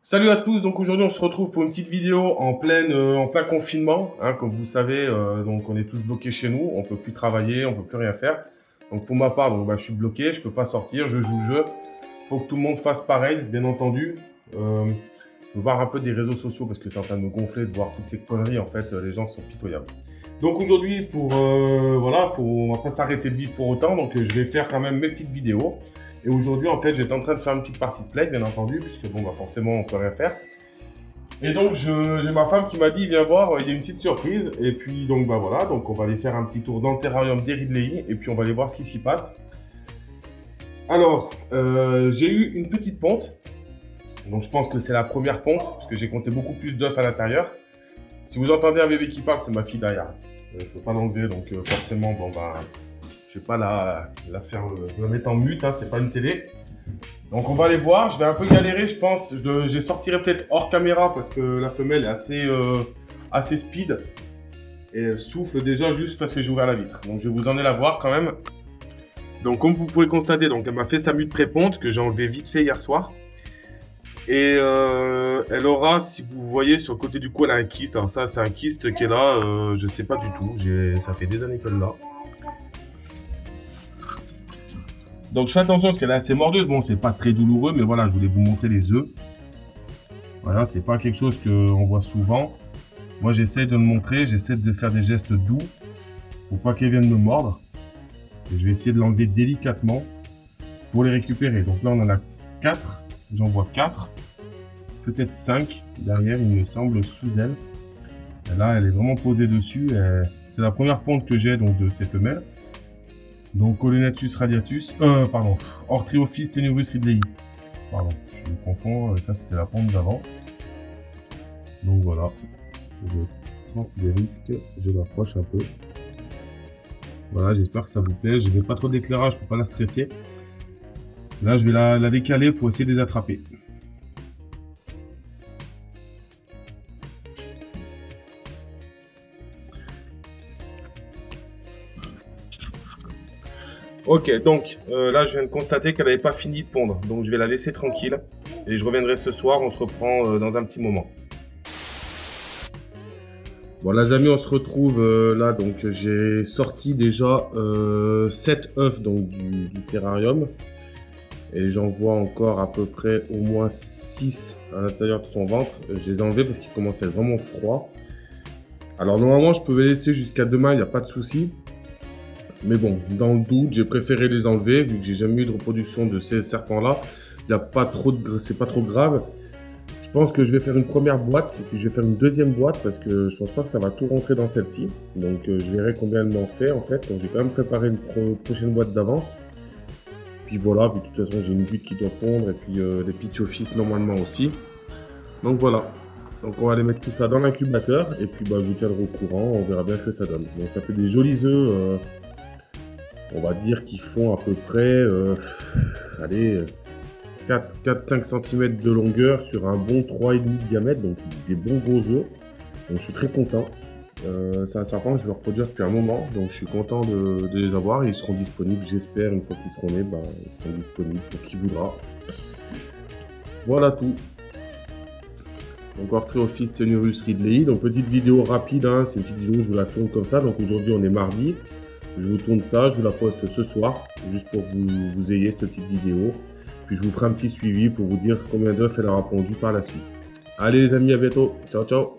Salut à tous, donc aujourd'hui on se retrouve pour une petite vidéo en plein confinement, hein, comme vous savez, donc on est tous bloqués chez nous, on peut plus travailler, on peut plus rien faire. Donc pour ma part, je suis bloqué, je peux pas sortir, je joue le jeu. Faut que tout le monde fasse pareil, bien entendu. Je veux voir un peu des réseaux sociaux parce que c'est en train de me gonfler de voir toutes ces conneries, en fait, les gens sont pitoyables. Donc aujourd'hui, on va pas s'arrêter de vivre pour autant, donc je vais faire quand même mes petites vidéos. Et aujourd'hui, en fait, j'étais en train de faire une petite partie de play, bien entendu, puisque forcément, on peut rien faire. Et donc, j'ai ma femme qui m'a dit, viens voir, il y a une petite surprise. Et puis, donc, donc on va aller faire un petit tour dans le terrarium des Ridley, et puis on va aller voir ce qui s'y passe. Alors, j'ai eu une petite ponte. Donc, je pense que c'est la première ponte, parce que j'ai compté beaucoup plus d'œufs à l'intérieur. Si vous entendez un bébé qui parle, c'est ma fille derrière. Je peux pas l'enlever, donc forcément, je vais pas la faire, la mettre en mute, hein, c'est pas une télé. Donc on va aller voir, je vais un peu galérer, je pense. Je sortirai peut-être hors caméra parce que la femelle est assez speed. Et elle souffle déjà juste parce que j'ai ouvert la vitre. Donc je vais vous emmener la voir quand même. Donc comme vous pouvez constater, donc elle m'a fait sa mute pré-ponte que j'ai enlevé vite fait hier soir. Et elle aura, si vous voyez sur le côté du cou, elle a un kyste. Alors ça, c'est un kyste qui est là, je sais pas du tout. Ça fait des années qu'elle l'a. Donc je fais attention parce qu'elle est assez mordeuse. Bon, c'est pas très douloureux, mais voilà, je voulais vous montrer les œufs. Voilà, c'est pas quelque chose qu'on voit souvent. Moi, j'essaie de le montrer, j'essaie de faire des gestes doux pour pas qu'elle vienne me mordre. Et je vais essayer de l'enlever délicatement pour les récupérer. Donc là, on en a 4. J'en vois 4. Peut-être 5 derrière, il me semble, sous elle. Et là, elle est vraiment posée dessus. C'est la première ponte que j'ai donc de ces femelles. Donc Colenatus radiatus, Orthriophis tenuis ridleyi. Pardon, je me confonds, ça c'était la ponte d'avant. Donc voilà, je prends des risques, je m'approche un peu. Voilà, j'espère que ça vous plaît, je n'ai pas trop d'éclairage pour pas la stresser. Là je vais la décaler pour essayer de les attraper. Ok, donc là je viens de constater qu'elle n'avait pas fini de pondre, donc je vais la laisser tranquille et je reviendrai ce soir, on se reprend dans un petit moment. Bon les amis, on se retrouve là, donc j'ai sorti déjà 7 œufs donc, du terrarium et j'en vois encore à peu près au moins 6 à l'intérieur de son ventre. Je les ai enlevés parce qu'ils commençaient vraiment froid. Alors normalement je pouvais laisser jusqu'à demain, il n'y a pas de souci. Mais bon, dans le doute, j'ai préféré les enlever, vu que j'ai jamais eu de reproduction de ces serpents-là. C'est pas trop grave. Je pense que je vais faire une première boîte, et puis je vais faire une deuxième boîte, parce que je pense pas que ça va tout rentrer dans celle-ci. Donc je verrai combien elle m'en fait, en fait. Donc j'ai quand même préparé une prochaine boîte d'avance. Puis voilà, puis de toute façon j'ai une butte qui doit pondre, et puis les pithiophyses normalement aussi. Donc voilà. Donc on va aller mettre tout ça dans l'incubateur, et puis je vous tiendrai au courant, on verra bien ce que ça donne. Donc ça fait des jolis œufs. On va dire qu'ils font à peu près 4-5 cm de longueur sur un bon 3,5 de diamètre, donc des bons gros œufs. Donc je suis très content. C'est un serpent que je veux reproduire depuis un moment, donc je suis content de les avoir. Ils seront disponibles, j'espère, une fois qu'ils seront nés, ils seront disponibles pour qui voudra. Voilà tout. Donc Orthriophis tenuis ridleyi. Donc petite vidéo rapide, hein, c'est une petite vidéo, je vous la tourne comme ça. Donc aujourd'hui on est mardi. Je vous tourne ça, je vous la poste ce soir, juste pour que vous ayez cette petite vidéo. Puis je vous ferai un petit suivi pour vous dire combien d'œufs elle aura pondu par la suite. Allez les amis, à bientôt. Ciao, ciao.